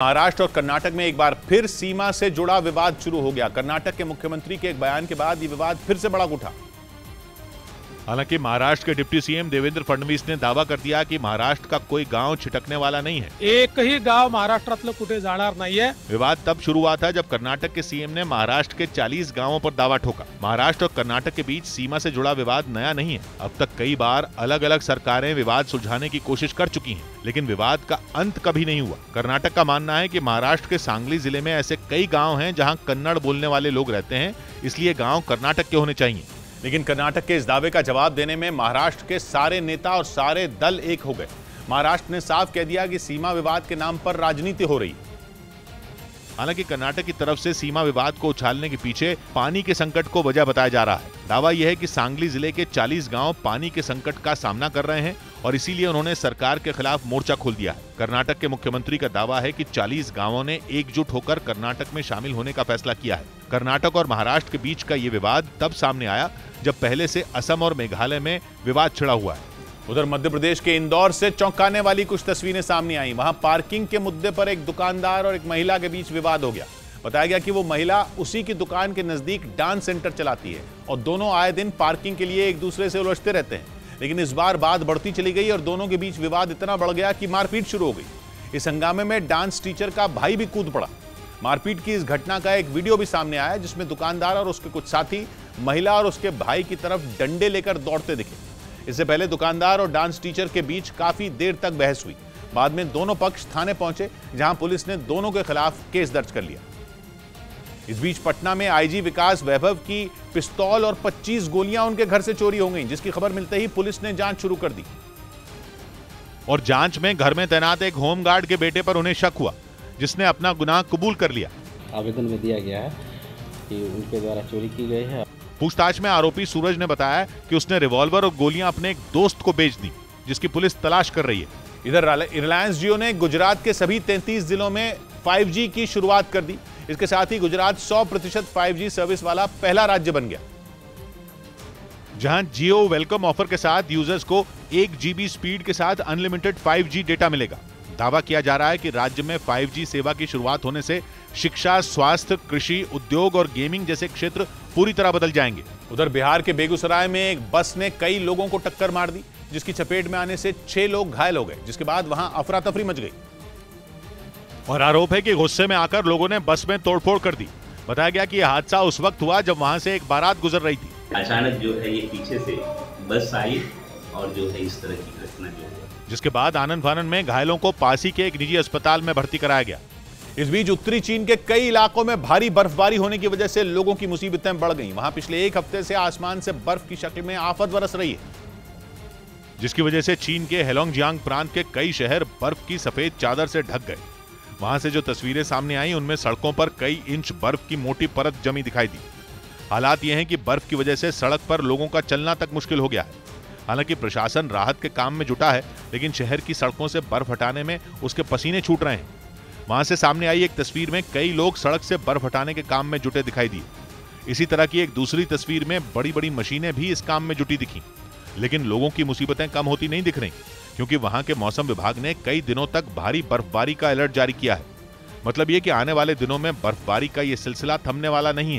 महाराष्ट्र और कर्नाटक में एक बार फिर सीमा से जुड़ा विवाद शुरू हो गया। कर्नाटक के मुख्यमंत्री के एक बयान के बाद ये विवाद फिर से भड़क उठा। हालांकि महाराष्ट्र के डिप्टी सीएम देवेंद्र फडणवीस ने दावा कर दिया कि महाराष्ट्र का कोई गांव छिटकने वाला नहीं है। एकही गाव महाराष्ट्रातलं कुठे जाणार नाहीये। विवाद तब शुरू हुआ था जब कर्नाटक के सीएम ने महाराष्ट्र के 40 गांवों पर दावा ठोका। महाराष्ट्र और कर्नाटक के बीच सीमा से जुड़ा विवाद नया नहीं है। अब तक कई बार अलग अलग सरकारें विवाद सुलझाने की कोशिश कर चुकी हैं, लेकिन विवाद का अंत कभी नहीं हुआ। कर्नाटक का मानना है कि महाराष्ट्र के सांगली जिले में ऐसे कई गाँव हैं जहाँ कन्नड़ बोलने वाले लोग रहते हैं, इसलिए गाँव कर्नाटक के होने चाहिए। लेकिन कर्नाटक के इस दावे का जवाब देने में महाराष्ट्र के सारे नेता और सारे दल एक हो गए। महाराष्ट्र ने साफ कह दिया कि सीमा विवाद के नाम पर राजनीति हो रही। हालांकि कर्नाटक की तरफ से सीमा विवाद को उछालने के पीछे पानी के संकट को वजह बताया जा रहा है। दावा यह है कि सांगली जिले के 40 गांव पानी के संकट का सामना कर रहे हैं और इसीलिए उन्होंने सरकार के खिलाफ मोर्चा खोल दिया है। कर्नाटक के मुख्यमंत्री का दावा है कि 40 गांवों ने एकजुट होकर कर्नाटक में शामिल होने का फैसला किया है। कर्नाटक और महाराष्ट्र के बीच का ये विवाद तब सामने आया जब पहले से असम और मेघालय में विवाद छिड़ा हुआ है। उधर मध्य प्रदेश के इंदौर से चौंकाने वाली कुछ तस्वीरें सामने आई। वहां पार्किंग के मुद्दे पर एक दुकानदार और एक महिला के बीच विवाद हो गया। बताया गया कि वो महिला उसी की दुकान के नजदीक डांस सेंटर चलाती है और दोनों आए दिन पार्किंग के लिए एक दूसरे से उलझते रहते हैं। लेकिन इस बार बात बढ़ती चली गई और दोनों के बीच विवाद इतना बढ़ गया कि मारपीट शुरू हो गई। इस हंगामे में डांस टीचर का भाई भी कूद पड़ा। मारपीट की इस घटना का एक वीडियो भी सामने आया जिसमें दुकानदार और उसके कुछ साथी महिला और उसके भाई की तरफ डंडे लेकर दौड़ते दिखे। इससे पहले दुकानदार और डांस टीचर के बीच काफी देर तक बहस हुई। बाद में दोनों पक्ष थाने पहुंचे, जहां पुलिस ने दोनों के खिलाफ केस दर्ज कर लिया। इस बीच पटना में आईजी विकास वैभव की पिस्तौल और 25 गोलियां उनके घर से चोरी हो गईं, जिसकी खबर मिलते ही पुलिस ने जांच शुरू कर दी। और जांच में घर में तैनात एक होमगार्ड के बेटे पर उन्हें शक हुआ, जिसने अपना गुनाह कबूल कर लिया। आवेदन में दिया गया है कि उनके द्वारा चोरी की गई है। पूछताछ में आरोपी सूरज ने बताया कि उसने रिवॉल्वर और गोलियां अपने एक दोस्त को बेच दी, जिसकी पुलिस तलाश कर रही है। इधर रिलायंस जियो ने गुजरात के सभी 33 जिलों में 5G की शुरुआत कर दी। इसके साथ ही गुजरात 100% 5G सर्विस वाला पहला राज्य बन गया, जहां जियो वेलकम ऑफर के साथ यूजर्स को 1 GB स्पीड के साथ अनलिमिटेड 5G डेटा मिलेगा। दावा किया जा रहा है कि राज्य में 5G सेवा की शुरुआत होने से शिक्षा, स्वास्थ्य, कृषि, उद्योग और गेमिंग जैसे क्षेत्र पूरी तरह बदल जाएंगे। उधर बिहार के बेगूसराय में एक बस ने कई लोगों को टक्कर मार दी, जिसकी चपेट में आने से 6 लोग घायल हो गए, जिसके बाद वहां अफरा तफरी मच गई। और आरोप है कि गुस्से में आकर लोगों ने बस में तोड़फोड़ कर दी। बताया गया कि यह हादसा उस वक्त हुआ जब वहां से एक बारात गुजर रही थी। अचानक जो है ये पीछे से बस आई और जो है इस तरह की घटना जो है, जिसके बाद आनन फानन में घायलों को पास ही के एक निजी अस्पताल में भर्ती कराया गया। इस बीच उत्तरी चीन के कई इलाकों में भारी बर्फबारी होने की वजह से लोगों की मुसीबतें बढ़ गईं। वहां पिछले एक हफ्ते से आसमान से बर्फ की शक्ल में आफत बरस रही है, जिसकी वजह से चीन के हेलोंगजियांग प्रांत के कई शहर बर्फ की सफेद चादर से ढक गए। वहां से जो तस्वीरें सामने आई उनमें सड़कों पर कई इंच बर्फ की मोटी परत जमी दिखाई दी। हालात यह हैं कि बर्फ की वजह से सड़क पर लोगों का चलना तक मुश्किल हो गया है। हालांकि प्रशासन राहत के काम में जुटा है, लेकिन शहर की सड़कों से बर्फ हटाने में उसके पसीने छूट रहे हैं। वहां से सामने आई एक तस्वीर में कई लोग सड़क से बर्फ हटाने के काम में जुटे दिखाई दिए। इसी तरह की एक दूसरी तस्वीर में बड़ी बड़ी मशीनें भी इस काम में जुटी दिखी। लेकिन लोगों की मुसीबतें कम होती नहीं दिख रही, क्योंकि वहां के मौसम विभाग ने कई दिनों तक भारी बर्फबारी का अलर्ट जारी किया है। मतलब ये कि आने वाले दिनों में बर्फबारी का ये सिलसिला थमने वाला नहीं है।